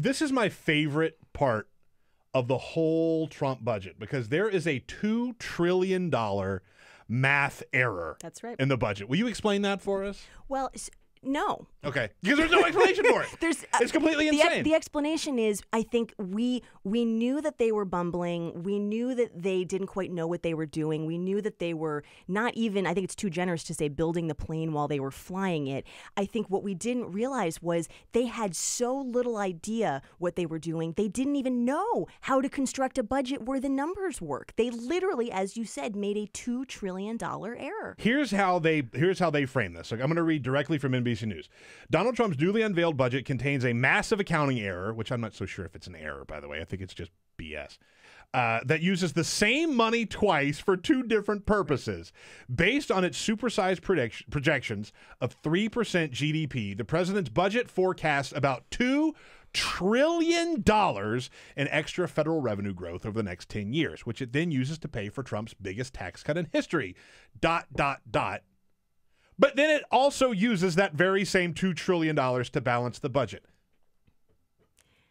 This is my favorite part of the whole Trump budget because there is a $2 trillion math error. That's right. In the budget. Will you explain that for us? Well, no. Okay. Because there's no explanation for it. It's completely insane. The explanation is, I think we knew that they were bumbling. We knew that they didn't quite know what they were doing. We knew that they were not even, I think it's too generous to say, building the plane while they were flying it. I think what we didn't realize was they had so little idea what they were doing. They didn't even know how to construct a budget where the numbers work. They literally, as you said, made a $2 trillion error. Here's how they frame this. I'm going to read directly from NBC News. Donald Trump's newly unveiled budget contains a massive accounting error, which I'm not so sure if it's an error, by the way. I think it's just BS. That uses the same money twice for two different purposes. Based on its supersized projections of 3% GDP, the president's budget forecasts about $2 trillion in extra federal revenue growth over the next 10 years, which it then uses to pay for Trump's biggest tax cut in history. ... But then it also uses that very same $2 trillion to balance the budget.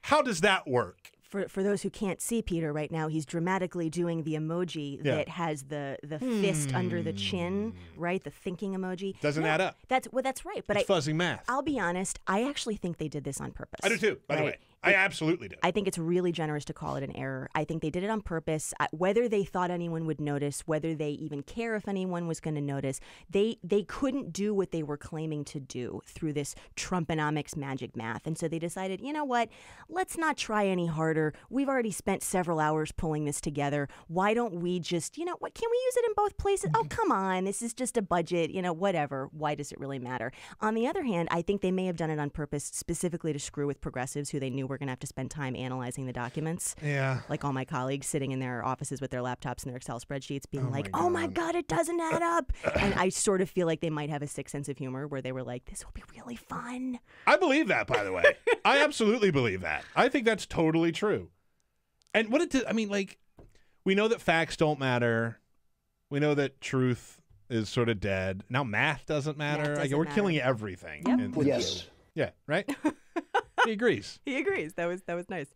How does that work? For those who can't see Peter right now, he's dramatically doing the emoji that has the fist under the chin, right? The thinking emoji. Doesn't add up. That's right. But it's fuzzy math. I'll be honest. I actually think they did this on purpose. I do too, by the way. I absolutely do. I think it's really generous to call it an error. I think they did it on purpose. Whether they thought anyone would notice, whether they even care if anyone was going to notice, they couldn't do what they were claiming to do through this Trumponomics magic math. And so they decided, you know what? Let's not try any harder. We've already spent several hours pulling this together. Why don't we just, what? Can we use it in both places? Oh, come on. This is just a budget, whatever. Why does it really matter? On the other hand, I think they may have done it on purpose specifically to screw with progressives who they knew were going to have to spend time analyzing the documents. Yeah. Like all my colleagues sitting in their offices with their laptops and their Excel spreadsheets being oh my God, it doesn't add up. And I sort of feel like they might have a sick sense of humor where they were like, this will be really fun. I believe that, by the way. I absolutely believe that. I think that's totally true. And we know that facts don't matter. We know that truth is sort of dead. Now math doesn't matter. We're killing everything. Yep. Yes. Yeah, right? He agrees. He agrees. That was nice.